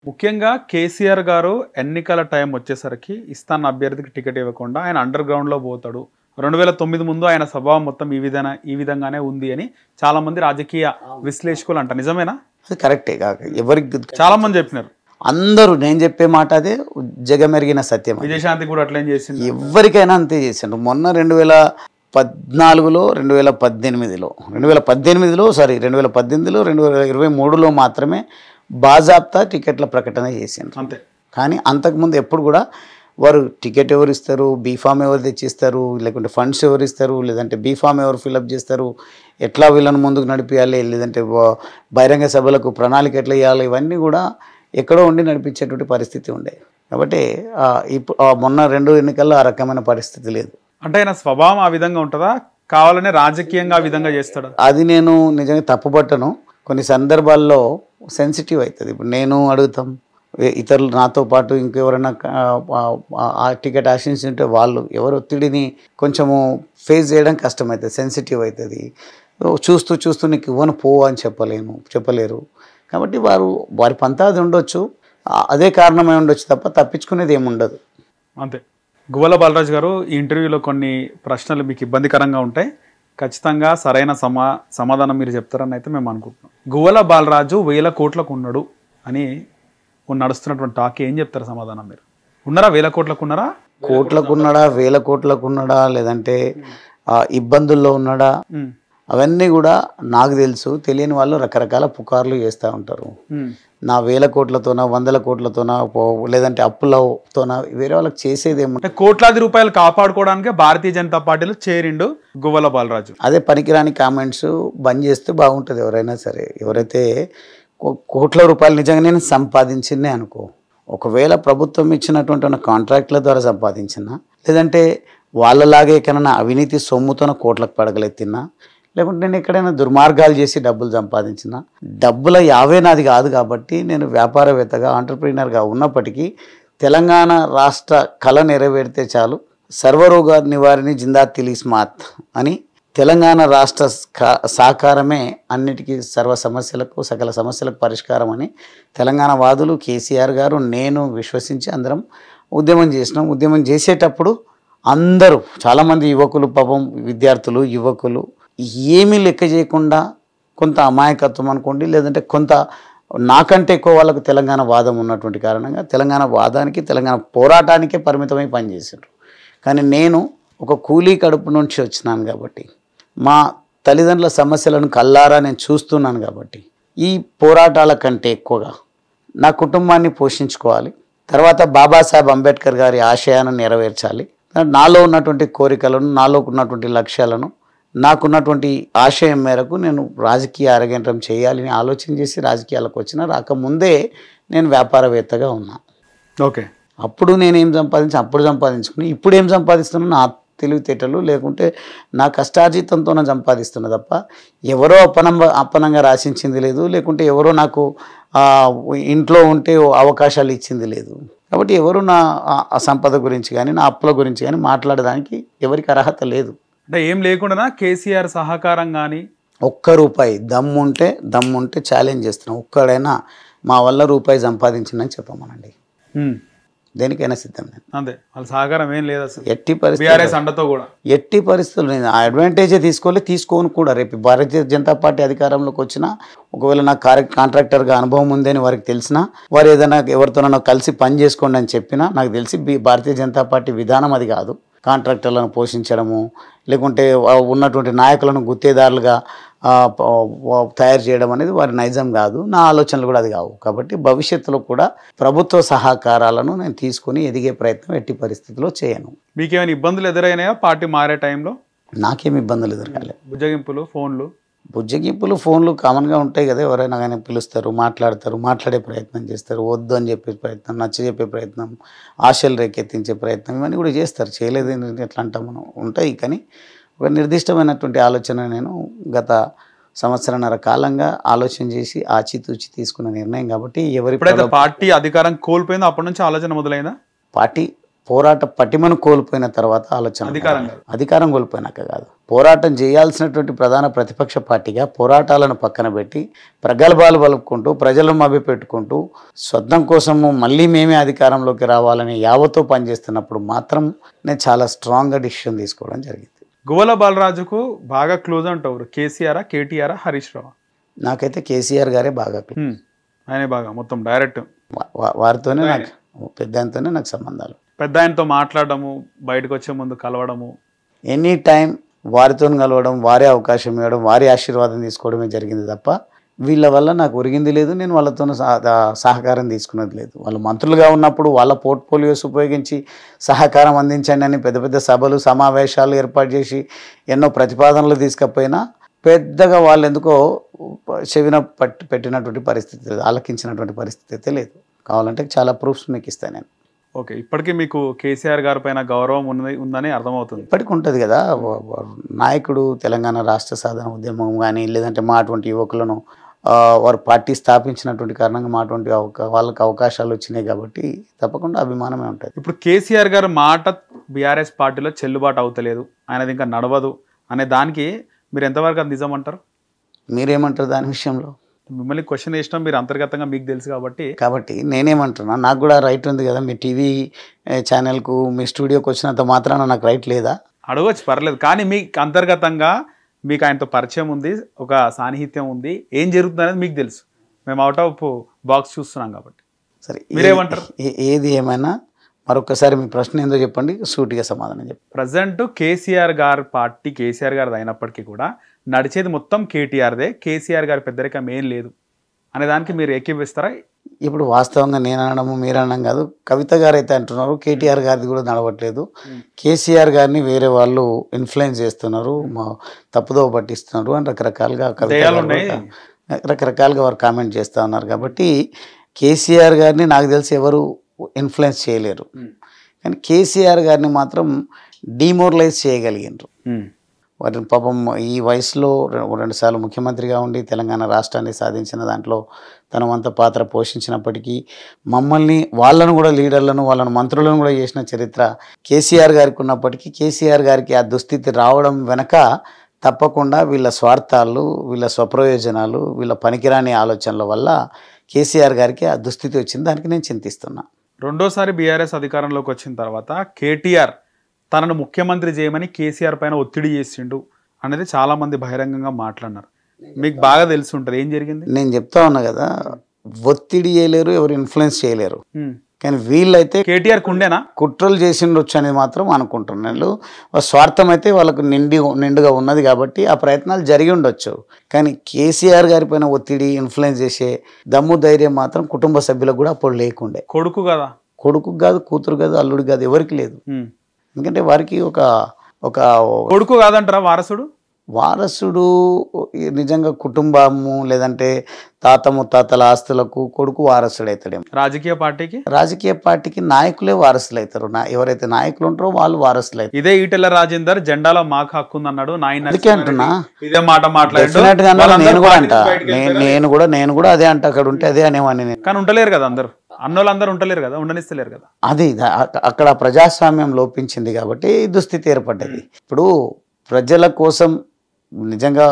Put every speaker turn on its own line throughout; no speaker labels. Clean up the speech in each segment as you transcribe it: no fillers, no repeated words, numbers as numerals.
ముఖ్యంగా కేసీఆర్ గారు ఎన్నికల టైం వచ్చేసరికి ఇస్తాన్న అభ్యర్థికి టికెట్ ఇవ్వకుండా ఆయన అండర్ గ్రౌండ్లో పోతాడు. 2009 ముందు ఆయన స్వభావం మొత్తం ఈ విధంగానే ఉంది అని చాలా మంది రాజకీయ విశ్లేషకులు అంటారు. నిజమేనా?
అది కరెక్టే. ఎవరికి
చాలా మంది చెప్పినారు.
అందరూ నేను చెప్పే మాట అదే జగమెరిగిన సత్యం.
విజయశాంతి కూడా అట్లేం చేసింది.
ఎవరికైనా అంతే చేసిండ్రు. మొన్న 2014లో 2018లో 2023లో మాత్రమే బాజాబ్తా టికెట్ల ప్రకటన చేసిండ్రు
అంతే.
కానీ అంతకుముందు ఎప్పుడు కూడా వారు టికెట్ ఎవరు ఇస్తారు, బీఫామ్ ఎవరు తెచ్చిస్తారు, లేకుంటే ఫండ్స్ ఎవరు ఇస్తారు, లేదంటే బీఫామ్ ఎవరు ఫిలప్ చేస్తారు, ఎట్లా వీళ్ళని ముందుకు నడిపించాలి, లేదంటే బహిరంగ సభలకు ప్రణాళిక ఎట్లా ఇవ్వాలి, ఇవన్నీ కూడా ఎక్కడో ఉండి నడిపించేటువంటి పరిస్థితి ఉండే. కాబట్టి ఇప్పుడు మొన్న 2 ఎన్నికల్లో ఆ రకమైన పరిస్థితి లేదు.
అంటే ఆయన స్వభావం ఆ విధంగా ఉంటుందా, కావాలనే రాజకీయంగా ఆ విధంగా చేస్తాడు?
అది నేను నిజంగా తప్పుపట్టను. కొన్ని సందర్భాల్లో సెన్సిటివ్ అవుతుంది. ఇప్పుడు నేను అడుగుతాం, ఇతరులు నాతో పాటు ఇంకెవరైనా ఆ టికెట్ ఆశించుంటే వాళ్ళు ఎవరు ఒత్తిడిని కొంచెము ఫేస్ చేయడం కష్టమవుతుంది, సెన్సిటివ్ అవుతుంది. చూస్తూ చూస్తూ నీకు ఇవ్వను పో అని చెప్పలేరు. కాబట్టి వారి పంతాది ఉండొచ్చు, అదే కారణమై ఉండొచ్చు తప్ప తప్పించుకునేది ఏముండదు.
అంతే. గువ్వల బాలరాజు గారు, ఈ ఇంటర్వ్యూలో కొన్ని ప్రశ్నలు మీకు ఇబ్బందికరంగా ఉంటాయి, ఖచ్చితంగా సరైన సమాధానం మీరు చెప్తారని అయితే మేము అనుకుంటున్నాం. గువ్వల బాలరాజు 1000 కోట్లకు ఉన్నాడు అని నడుస్తున్నటువంటి టాక్, ఏం చెప్తారు సమాధానం మీరు? ఉన్నారా 1000 కోట్లకు ఉన్నారా?
కోట్లకు ఉన్నాడా, 1000 కోట్లకు ఉన్నాడా, లేదంటే ఇబ్బందుల్లో ఉన్నాడా, అవన్నీ కూడా నాకు తెలుసు. తెలియని వాళ్ళు రకరకాల పుకార్లు చేస్తూ ఉంటారు. నా 1000 కోట్లతోనా 100 కోట్లతోనా లేదంటే అప్పులతోనా వేరే వాళ్ళకి చేసేది ఏమంటే
కోట్లాది రూపాయలు కాపాడుకోవడానికి భారతీయ జనతా పార్టీలో చేరిండు గువ్వల బాలరాజు.
అదే పనికిరాని కామెంట్స్ బంద్ చేస్తే బాగుంటుంది. ఎవరైనా సరే, ఎవరైతే కోట్ల రూపాయలు నిజంగా నేను సంపాదించిందే అనుకో, ఒకవేళ ప్రభుత్వం ఇచ్చినటువంటి కాంట్రాక్ట్ల ద్వారా సంపాదించినా, లేదంటే వాళ్ళలాగే ఎక్కడైనా అవినీతి సొమ్ముతోన కోట్లకు పడగలెత్తినా, లేకుంటే నేను ఎక్కడైనా దుర్మార్గాలు చేసి డబ్బులు సంపాదించిన, డబ్బుల యావే నాది కాదు. కాబట్టి నేను వ్యాపారవేత్తగా, ఆంటర్ప్రీనర్గా ఉన్నప్పటికీ తెలంగాణ రాష్ట్ర కళ నెరవేరితే చాలు, సర్వరోగ నివారిణి జిందా తిలిస్మాత్ అని తెలంగాణ రాష్ట్ర సాకారమే అన్నిటికీ సర్వ సమస్యలకు సకల సమస్యలకు పరిష్కారం అని తెలంగాణ వాదులు కేసీఆర్ గారు నేను విశ్వసించి అందరం ఉద్యమం చేసినాం. ఉద్యమం చేసేటప్పుడు అందరూ చాలామంది యువకులు, పాపం విద్యార్థులు, యువకులు ఏమీ లెక్క చేయకుండా కొంత అమాయకత్వం అనుకోండి, లేదంటే కొంత నాకంటే ఎక్కువ వాళ్ళకు తెలంగాణ వాదం ఉన్నటువంటి కారణంగా తెలంగాణ వాదానికి, తెలంగాణ పోరాటానికే పరిమితమై పనిచేశారు. కానీ నేను ఒక కూలీ కడుపు నుంచి వచ్చినాను కాబట్టి, మా తల్లిదండ్రుల సమస్యలను కల్లారా నేను చూస్తున్నాను కాబట్టి, ఈ పోరాటాల కంటే ఎక్కువగా నా కుటుంబాన్ని పోషించుకోవాలి, తర్వాత బాబాసాహెబ్ అంబేద్కర్ గారి ఆశయాలను నెరవేర్చాలి, నాలో ఉన్నటువంటి కోరికలను, నాలో ఉన్నటువంటి లక్ష్యాలను, నాకున్నటువంటి ఆశయం మేరకు నేను రాజకీయ అరంగేట్రం చేయాలని ఆలోచన చేసి రాజకీయాలకు వచ్చిన. రాకముందే నేను వ్యాపారవేత్తగా ఉన్నా.
ఓకే. అప్పుడు
నేనేం అప్పుడు సంపాదించుకుని ఇప్పుడు ఏం సంపాదిస్తున్నా నా తెలివితేటలు, లేకుంటే నా కష్టార్జితంతోనే సంపాదిస్తున్నా తప్ప ఎవరో అప్పనంగా రాసించింది లేదు, లేకుంటే ఎవరో నాకు ఇంట్లో ఉంటే అవకాశాలు ఇచ్చింది లేదు. కాబట్టి ఎవరు నా సంపద గురించి కానీ నా అప్పుల గురించి కానీ మాట్లాడడానికి ఎవరికి అర్హత లేదు.
అంటే ఏం లేకుండా కేసీఆర్ సహకారం కానీ
ఒక్క రూపాయి దమ్ముంటే ఛాలెంజ్ చేస్తున్నాం, ఒక్కడైనా మా వల్ల రూపాయి సంపాదించిందని చెప్పమనండి, దేనికైనా సిద్ధం నేను.
అంతే. వాళ్ళ సహకారం ఏం లేదు అసలు.
ఎట్టి పరిస్థితులు నేను ఆ అడ్వాంటేజే తీసుకోను కూడా. రేపు భారతీయ జనతా పార్టీ అధికారంలోకి వచ్చినా, ఒకవేళ నాకు కాంట్రాక్టర్గా అనుభవం ఉందని వారికి తెలిసినా, వారు ఏదైనా ఎవరితోనైనా కలిసి పని చేసుకోండి అని చెప్పినా, నాకు తెలిసి భారతీయ జనతా పార్టీ విధానం అది కాదు. కాంట్రాక్టర్లను పోషించడము, లేకుంటే ఉన్నటువంటి నాయకులను గుత్తేదారులుగా తయారు చేయడం అనేది వారి నైజం కాదు, నా ఆలోచనలు కూడా అది కావు. కాబట్టి భవిష్యత్తులో కూడా ప్రభుత్వ సహకారాలను నేను తీసుకుని ఎదిగే ప్రయత్నం ఎట్టి పరిస్థితిలో చేయను.
మీకేమైనా ఇబ్బందులు ఎదురైనాయా పార్టీ మారే టైంలో?
నాకేమి ఇబ్బందులు ఎదురకాలే.
బుజ్జగింపులు
ఫోన్లు కామన్గా ఉంటాయి కదా. ఎవరైనా కానీ పిలుస్తారు, మాట్లాడే ప్రయత్నం చేస్తారు, వద్దు అని చెప్పే ప్రయత్నం, నచ్చజెప్పే ప్రయత్నం, ఆశలు రేకెత్తించే ప్రయత్నం, ఇవన్నీ కూడా చేస్తారు. చేయలేదు ఎట్లా అంటాం మనం, ఉంటాయి. కానీ ఒక నిర్దిష్టమైనటువంటి ఆలోచన నేను గత 1.5 సంవత్సరాల కాలంగా ఆలోచన చేసి ఆచితూచి తీసుకున్న నిర్ణయం. కాబట్టి
పార్టీ అధికారం కోల్పోయిందో అప్పటి నుంచి ఆలోచన మొదలైందా?
పోరాట పటిమను కోల్పోయిన తర్వాత ఆలోచన, అధికారం కోల్పోయినాక కాదు, పోరాటం చేయాల్సినటువంటి ప్రధాన ప్రతిపక్ష పార్టీగా పోరాటాలను పక్కన పెట్టి ప్రగల్భాలు పలుపుకుంటూ ప్రజలను మభ్యపెట్టుకుంటూ స్వర్థం కోసము మళ్ళీ మేమే అధికారంలోకి రావాలని యావతో పనిచేస్తున్నప్పుడు మాత్రం నేను చాలా స్ట్రాంగ్గా డిసిషన్ తీసుకోవడం జరిగింది.
గువ్వల బాలరాజుకు బాగా క్లోజ్ అంటారు, కేసీఆర్, కేటీఆర్, హరీష్ రావు?
నాకైతే కేసీఆర్ గారే బాగా
ఆయనే బాగా మొత్తం డైరెక్ట్
వారితోనే నాకు పెద్ద ఆయనతోనే నాకు సంబంధాలు.
పెద్ద ఆయనతో మాట్లాడము, బయటకు వచ్చే ముందు కలవడము,
ఎనీ టైం వారితో కలవడం, వారే అవకాశం ఇవ్వడం, వారి ఆశీర్వాదం తీసుకోవడమే జరిగింది తప్ప వీళ్ళ వల్ల నాకు ఒరిగింది లేదు. నేను వాళ్ళతో సహకారం తీసుకున్నది లేదు. వాళ్ళు మంత్రులుగా ఉన్నప్పుడు వాళ్ళ పోర్ట్ఫోలియోస్ ఉపయోగించి సహకారం అందించండి అని పెద్ద పెద్ద సభలు సమావేశాలు ఏర్పాటు చేసి ఎన్నో ప్రతిపాదనలు తీసుకపోయినా పెద్దగా వాళ్ళు ఎందుకో చెవిన పెట్టినటువంటి పరిస్థితి, ఆలకించినటువంటి పరిస్థితి అయితే లేదు. కావాలంటే చాలా ప్రూఫ్స్ మీకు ఇస్తాను నేను.
ఓకే, ఇప్పటికీ మీకు కేసీఆర్ గారి పైన గౌరవం ఉందని అర్థమవుతుంది?
ఇప్పటికి ఉంటుంది కదా. నాయకుడు తెలంగాణ రాష్ట్ర సాధన ఉద్యమం కానీ లేదంటే మా అటువంటి యువకులను వారు పార్టీ స్థాపించినటువంటి కారణంగా మా అటువంటి వాళ్ళకి అవకాశాలు వచ్చినాయి కాబట్టి తప్పకుండా అభిమానమే ఉంటుంది.
ఇప్పుడు కేసీఆర్ గారు మాట బీఆర్ఎస్ పార్టీలో చెల్లుబాటు అవుతలేదు, ఆయనది ఇంకా నడవదు అనే దానికి మీరు ఎంతవరకు అది నిజం అంటారు?
మీరేమంటారు దాని విషయంలో?
మిమ్మల్ని క్వశ్చన్ వేసినాం, మీరు అంతర్గతంగా మీకు తెలుసు
కాబట్టి నేనేమంటున్నా, నాకు కూడా రైట్ ఉంది కదా. మీ టీవీ ఛానల్కు మీ స్టూడియోకి వచ్చినంత మాత్రాన నాకు రైట్ లేదా?
అడగవచ్చు, పర్లేదు. కానీ మీకు అంతర్గతంగా మీకు ఆయనతో పరిచయం ఉంది, ఒక సాన్నిహిత్యం ఉంది, ఏం జరుగుతుంది అనేది మీకు తెలుసు. మేము అవుట్ ఆఫ్ బాక్స్ చూస్తున్నాం కాబట్టి.
సరే,
మీరేమంటారు?
ఏది ఏమైనా మరొకసారి మీ ప్రశ్న ఏందో చెప్పండి, సూటిగా సమాధానం చెప్పండి.
ప్రజెంట్ కేసీఆర్ గారి పార్టీ కేసీఆర్ గారిది అయినప్పటికీ కూడా నడిచేది మొత్తం కేటీఆర్దే, కేసీఆర్ గారి పెద్దరికం ఏం లేదు అనే దానికి మీరు ఏకీపిస్తారా?
ఇప్పుడు వాస్తవంగా నేను అనడము మీరు అనడం కాదు, కవిత గారు అయితే అంటున్నారు కేటీఆర్ గారిది కూడా నడవట్లేదు, కేసీఆర్ గారిని వేరే వాళ్ళు ఇన్ఫ్లుయెన్స్ చేస్తున్నారు, తప్పుదోవ పట్టిస్తున్నారు అని రకరకాలుగా రకరకాలుగా వారు కామెంట్ చేస్తూ ఉన్నారు. కాబట్టి కేసీఆర్ గారిని నాకు తెలిసి ఎవరు ఇన్ఫ్లుయెన్స్ చేయలేరు, కానీ కేసీఆర్ గారిని మాత్రం డిమోరలైజ్ చేయగలిగినారు. వాటిని పాపం ఈ వయసులో 2 సార్లు ముఖ్యమంత్రిగా ఉండి తెలంగాణ రాష్ట్రాన్ని సాధించిన దాంట్లో తన వంత పాత్ర పోషించినప్పటికీ మమ్మల్ని వాళ్ళను కూడా లీడర్లను వాళ్ళను మంత్రులను కూడా చేసిన చరిత్ర కేసీఆర్ గారికి ఉన్నప్పటికీ కేసీఆర్ గారికి ఆ దుస్థితి రావడం వెనక తప్పకుండా వీళ్ళ స్వార్థాలు, వీళ్ళ స్వప్రయోజనాలు, వీళ్ళ పనికిరాని ఆలోచనల వల్ల కేసీఆర్ గారికి ఆ దుస్థితి వచ్చింది. దానికి నేను చింతిస్తున్నా.
రెండోసారి బీఆర్ఎస్ అధికారంలోకి వచ్చిన తర్వాత కేటీఆర్ తనను ముఖ్యమంత్రి చేయమని కేసీఆర్ పైన ఒత్తిడి చేసిండు అనేది చాలా మంది బహిరంగంగా మాట్లాడినారు. మీకు బాగా తెలిసి ఉంటుంది ఏం జరిగింది.
నేను చెప్తా ఉన్నా కదా, ఒత్తిడి చేయలేరు, ఎవరు ఇన్ఫ్లుయెన్స్ చేయలేరు. కానీ వీళ్ళైతే
కేటీఆర్ కుండేనా
కుట్రలు చేసిండొచ్చు అనేది మాత్రం అనుకుంటున్నాను. స్వార్థం అయితే వాళ్ళకు నిండుగా ఉన్నది కాబట్టి ఆ ప్రయత్నాలు జరిగి ఉండొచ్చు. కానీ కేసీఆర్ గారి పైన ఒత్తిడి ఇన్ఫ్లుయెన్స్ చేసే దమ్ము ధైర్యం మాత్రం కుటుంబ సభ్యులకు కూడా అప్పుడు లేకుండే.
కొడుకు
కాదు, కూతురు కాదు, అల్లుడు కాదు, ఎవరికి లేదు. ఎందుకంటే వారికి ఒక
కొడుకు కాదంటారా వారసుడు
నిజంగా కుటుంబము లేదంటే తాత ముత్తాతల ఆస్తులకు కొడుకు వారసుడు అవుతాడేమో. రాజకీయ పార్టీకి నాయకులే వారసులు అవుతారు. ఎవరైతే నాయకులు ఉంటారో వాళ్ళు వారసులు అవుతారు.
ఇదే ఈటెల రాజేందర్ జెండాలో మాకు హక్కు ఉందన్నాడు.
అందుకే అంటున్నా,
ఇదే మాట
నేను కూడా అదే అంట. అక్కడ ఉంటే అదే అనేవాడిని నేను.
కానీ ఉండలేరు కదా అందరూ, అన్నోళ్ళందరూ ఉండలేరు కదా, ఉండనిస్తలేరు కదా.
అది అక్కడ ప్రజాస్వామ్యం లోపించింది కాబట్టి దుస్థితి ఏర్పడ్డది. ఇప్పుడు ప్రజల కోసం నిజంగా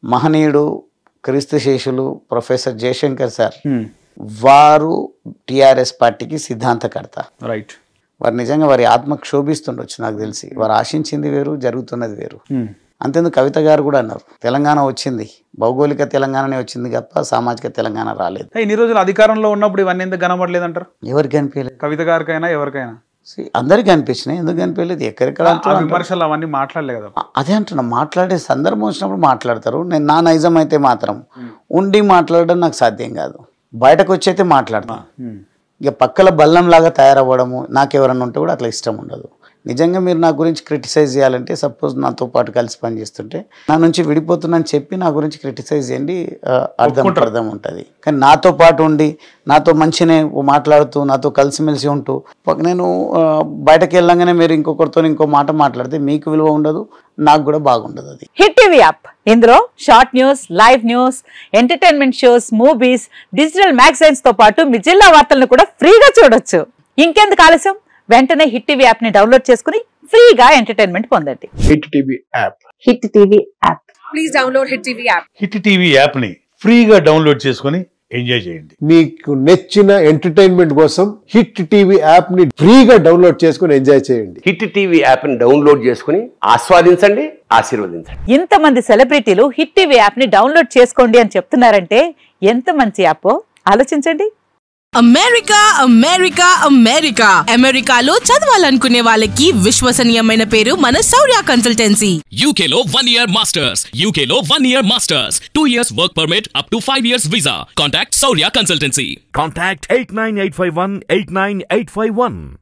మహనీయుడు క్రీస్తు శేషులు ప్రొఫెసర్ జయశంకర్ సార్, వారు టిఆర్ఎస్ పార్టీకి సిద్ధాంతకర్త.
రైట్.
వారు నిజంగా వారి ఆత్మ క్షోభిస్తుండొచ్చు నాకు తెలిసి. వారు ఆశించింది వేరు, జరుగుతున్నది వేరు. అంతేందుకు కవిత గారు కూడా అన్నారు, తెలంగాణ వచ్చింది, భౌగోళిక తెలంగాణనే వచ్చింది తప్ప సామాజిక తెలంగాణ రాలేదు.
ఇన్ని రోజులు అధికారంలో ఉన్నప్పుడు ఇవన్నీ ఎందుకు కనబడలేదు అంటారు?
ఎవరికి అనిపించలేదు?
కవిత గారికైనా ఎవరికైనా
అందరికీ అనిపించినాయి, ఎందుకు అనిపించలేదు? ఎక్కడెక్కడ
విమర్శలు అవన్నీ మాట్లాడలేదు కదా.
అదే అంటున్నా, మాట్లాడే సందర్భం వచ్చినప్పుడు మాట్లాడతారు. నేను నా నైజం అయితే మాత్రం ఉండి మాట్లాడడం నాకు సాధ్యం కాదు. బయటకు వచ్చి అయితే మాట్లాడతాను. ఇక పక్కల బల్లంలాగా తయారవ్వడము నాకెవరన్నా ఉంటే కూడా అట్లా ఇష్టం ఉండదు. నిజంగా మీరు నా గురించి క్రిటిసైజ్ చేయాలంటే, సపోజ్ నాతో పాటు కలిసి పనిచేస్తుంటే నా నుంచి విడిపోతున్నాను చెప్పి నా గురించి క్రిటిసైజ్ చేయండి, అర్థం ఉంటుంది. కానీ నాతో పాటు ఉండి నాతో మంచినే మాట్లాడుతూ నాతో కలిసిమెలిసి ఉంటూ నేను బయటకు వెళ్ళంగానే మీరు ఇంకొకరితో ఇంకో మాట మాట్లాడితే మీకు విలువ ఉండదు, నాకు కూడా బాగుండదు. అది
హిట్ టీవీ యాప్, ఇందులో short news, live news, entertainment shows, movies, digital magazines తో పాటు మీ జిల్లా వార్తలను కూడా ఫ్రీగా చూడొచ్చు. ఇంకెందుకు ఆలస్యం, వెంటనే హిట్ టీవీ యాప్ ని డౌన్లోడ్ చేసుకుని ఫ్రీగా ఎంటర్టైన్మెంట్ పొందండి.
Hit TV app.
Hit TV app.
Please download Hit TV app.
Hit TV యాప్ని ఫ్రీగా డౌన్లోడ్ చేసుకొని ఎంజాయ్ చేయండి.
మీకు నచ్చిన ఎంటర్టైన్మెంట్ కోసం హిట్ టీవీ యాప్ ని ఫ్రీగా డౌన్లోడ్ చేసుకుని ఎంజాయ్ చేయండి.
హిట్ టీవీ యాప్ ని డౌన్లోడ్ చేసుకుని ఆస్వాదించండి, ఆశీర్వదించండి.
ఇంతమంది సెలబ్రిటీలు హిట్ టీవీ యాప్ ని డౌన్లోడ్ చేసుకోండి అని చెప్తున్నారంటే ఎంత మంచి యాప్ ఆలోచించండి.
అమెరికా అమెరికా అమెరికా అమెరికాలో చదవాలనుకునే వాళ్ళకి విశ్వసనీయమైన పేరు మన శౌర్య కన్సల్టెన్సీ.
UK లో 1 year masters. UK లో 1 year masters. 2 years work permit up to 5 years visa. Contact Saurya Consultancy.
Contact 89851 89851.